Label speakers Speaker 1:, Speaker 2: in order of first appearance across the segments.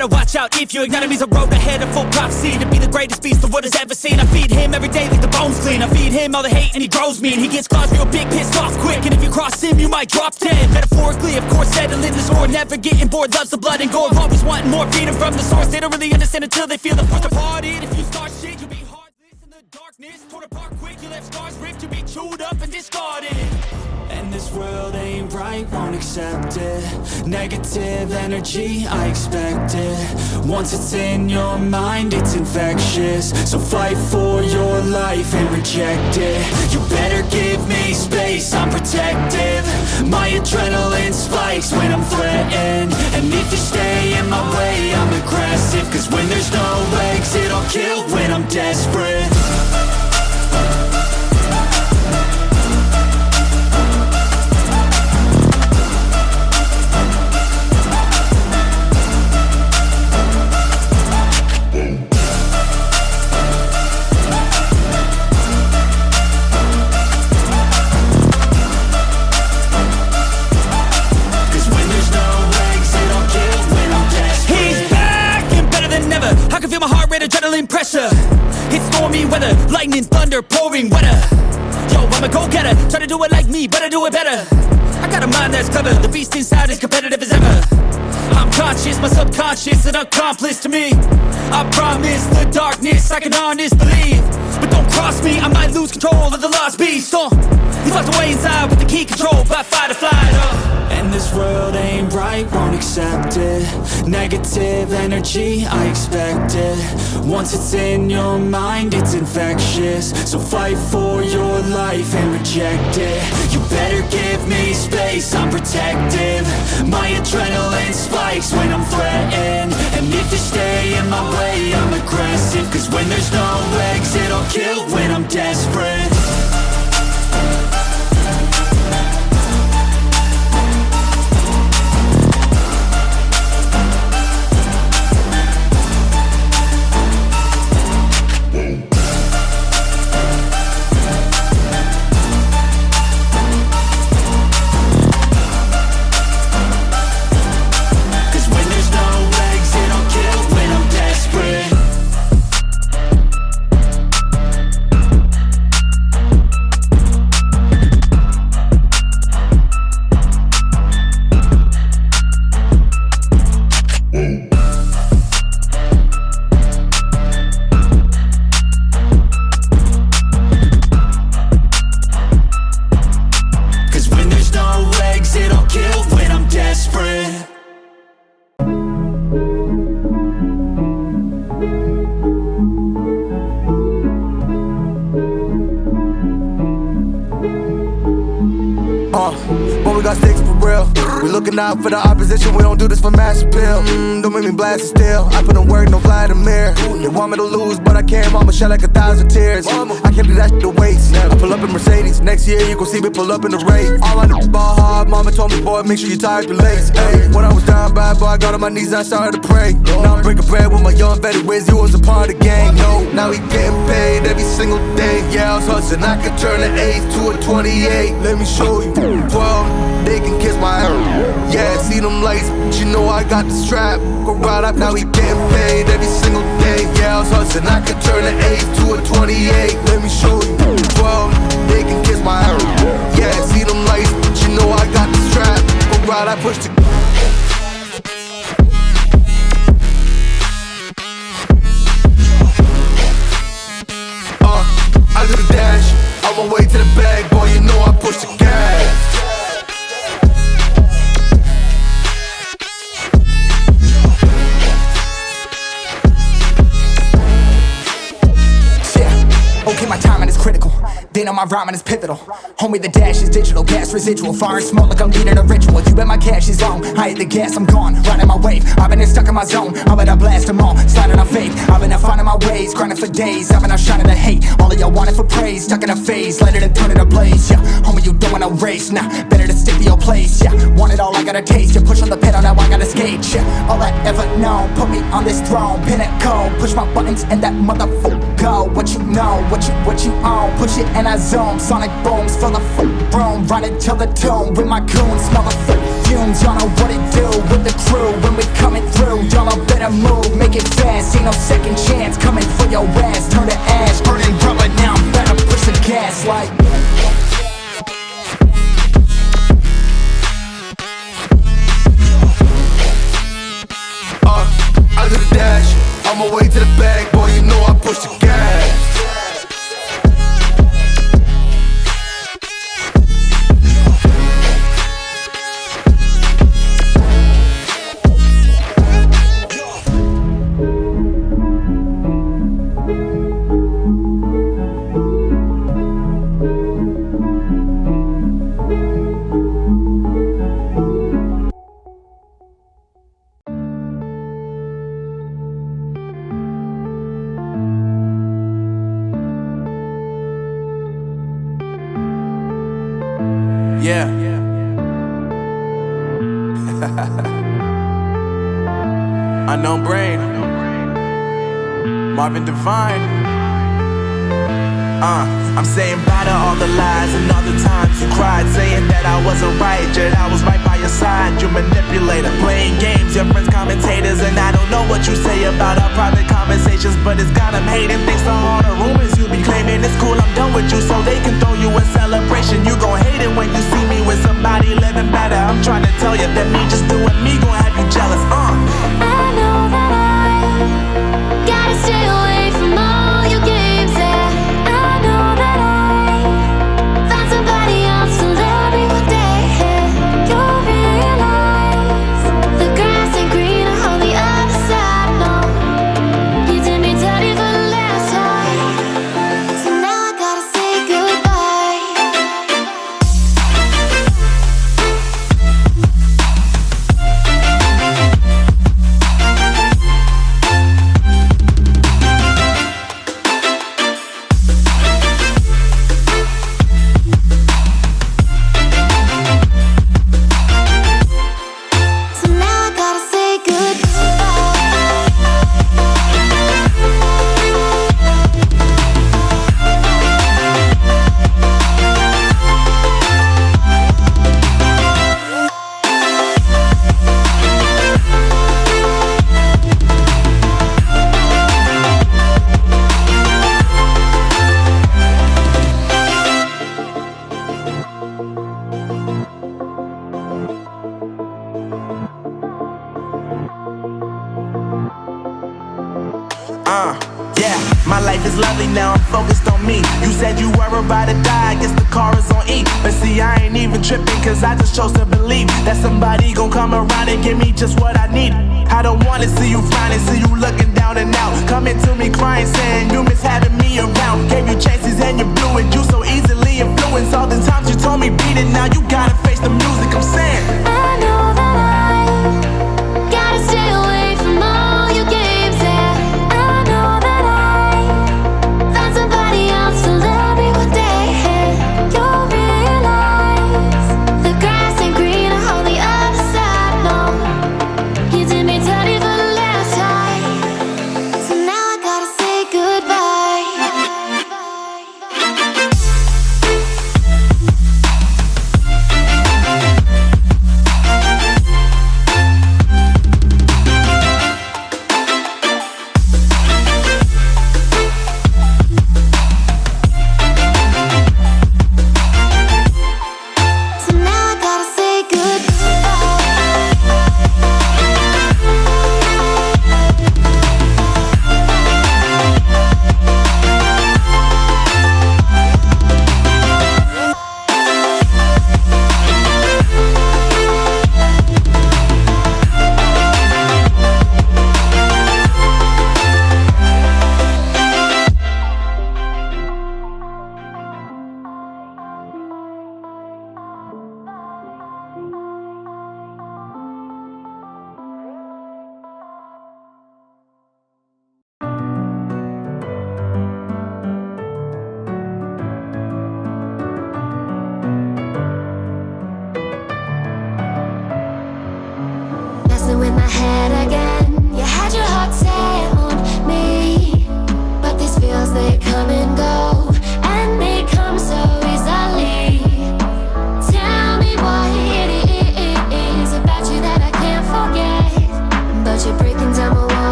Speaker 1: better watch out if your enemy's a road ahead of full prophecy to be the greatest beast the world has ever seen. I feed him every day like the bones clean. I feed him all the hate and he grows me, and he gets claws real big, pissed off quick. And if you cross him, you might drop dead. Metaphorically, of course, settling the score, never getting bored, loves the blood and gore, always wanting more, feeding from the source. They don't really understand until they feel the force apart. If you start shit, you'll be heartless in the darkness, torn apart quick. You left scars ripped, you'll be chewed up and discarded. And this world ain't right, won't accept it. Negative energy, I expect it. Once it's in your mind, it's infectious. So fight for your life and reject it. You better give me space, I'm protective. My adrenaline spikes when I'm threatened. And if you stay in my way, I'm aggressive. Cause when there's no exit, I'll kill when I'm desperate. Adrenaline pressure, it's stormy weather, lightning, thunder, pouring weather. Yo, I'm a go-getter, try to do it like me, but I do it better. I got a mind that's clever, the beast inside is competitive as ever. I'm conscious, my subconscious, an accomplice to me. I promise the darkness, I can honest believe. But don't cross me, I might lose control of the lost beast. He's locked away inside with the key control by fight or flight. And this world ain't right, won't accept it. Negative energy, I expect it. Once it's in your mind, it's infectious. So fight for your life and reject it. You better give me space, I'm protective. My adrenaline spikes when I'm threatened. And if you stay in my way, I'm aggressive. Cause when there's no exit, I'll kill when I'm desperate.
Speaker 2: But we got sticks for real. We looking out for the opposition, we don't do this for mass appeal. Don't make me blast it still. I put in work, no Vladimir. They want me to lose, but I can't. Mama shed like 1,000 tears. I can't do that shit to waste. I pull up in Mercedes. Next year you gon' see me pull up in the race. All I know ball hard. Mama told me, boy, make sure you tie up your legs. Hey, when I was down bad, boy, I got on my knees and I started to pray. Now I'm breaking bread with my young vet Wiz. He was a part of the gang. No, now he getting paid every single day. Yeah, I was hustling. I could turn an 8 to a 28. Let me show you. 12, they can kiss my ass. Yeah, see them lights, but you know I got the strap. Go right up, now he getting paid every single day. Yeah, I was hustling, I could turn an 8 to a 28. Let me show you. 12, they can kiss my ass. Yeah, see them lights, but you know I got the strap. Go right, I push the I do the dash, on my way to the bag, boy, you know I push the gas.
Speaker 3: Okay, my timing is critical. Then on my rhyming is pivotal. Homie, the dash is digital, gas residual. Fire and smoke like I'm leading a ritual. You bet my cash is long. I hit the gas, I'm gone. Riding my wave. I've been here stuck in my zone. I bet I blast them all. Sliding on faith. I've been out finding my ways. Grinding for days. I've been out shining the hate. All of y'all wanted for praise. Stuck in a phase. Let it and turn it ablaze. Yeah, homie, you don't want no race. Nah, better to stick to your place. Yeah, want it all, I gotta taste. You push on the pedal, now I gotta skate. Yeah, all I ever known. Put me on this throne. Pinnacle. Push my buttons and that motherfucker go. What you know, what you own. Push it and I zone. Sonic booms, fill the room. Run it till the tomb with my goons. Smell the fumes, y'all know what it do with the crew when we coming through. Y'all better move, make it fast, ain't no second chance coming for your ass. Turn to ash, burning rubber, now I'm better push the gas like.
Speaker 2: I do the dash, on my way to the bag, boy, you know I push the gas. Yeah. Unknown Brain, Marvin Devine. I'm saying bye to all the lies and all the times you cried, saying that I wasn't right, yet I was right by your side. You manipulator, playing games, your friends commentators, and I don't know what you say about our private conversations, but it's got them hating. Thanks to all the rumors you be claiming, it's cool, I'm done with you, so they can throw you a celebration. You gon' hate it when you see me with somebody living better. I'm trying to tell you that me just doing me gon' have you jealous.
Speaker 4: I know that I gotta stay away from all your games, yeah. I know that I found somebody else to love me one day, yeah. You'll realize the grass ain't greener on the other side, no. You did me dirty for the last time, so now I gotta say goodbye. So now I gotta say
Speaker 2: Yeah, my life is lovely now, I'm focused on me. You said you were about to die, I guess the car is on E. But see, I ain't even tripping, cause I just chose to believe that somebody gon' come around and give me just what I need. I don't wanna see you frowning, see you looking down and out, coming to me crying, saying you miss having me around. Gave you chances and you blew it, you so easily influenced. All the times you told me beat it, now you gotta face the music, I'm saying
Speaker 4: I know that I gotta stay away from all your games, yeah. I know that I found somebody else to love me one day, yeah. You'll realize the grass ain't greener on the other side, no. You did me dirty for the last time, so now I gotta say goodbye.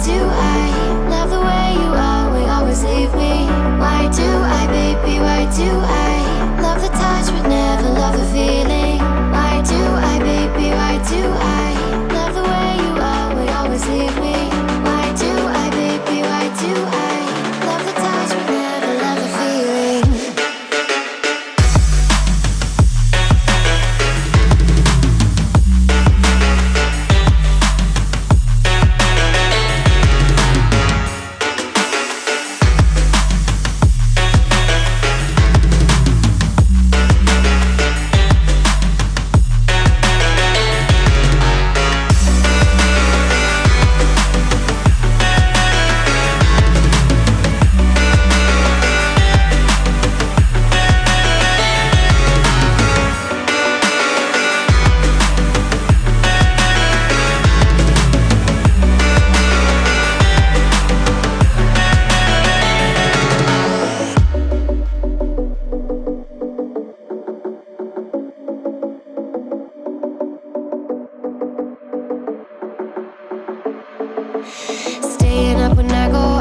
Speaker 4: do I love the way you always, always leave me? Why do I, baby, why do I love the touch but never love the feeling? Why do I, baby, why do I love the way you always, always leave me? Why do I, baby, why do I love the touch but never love the feeling? Staying up when I go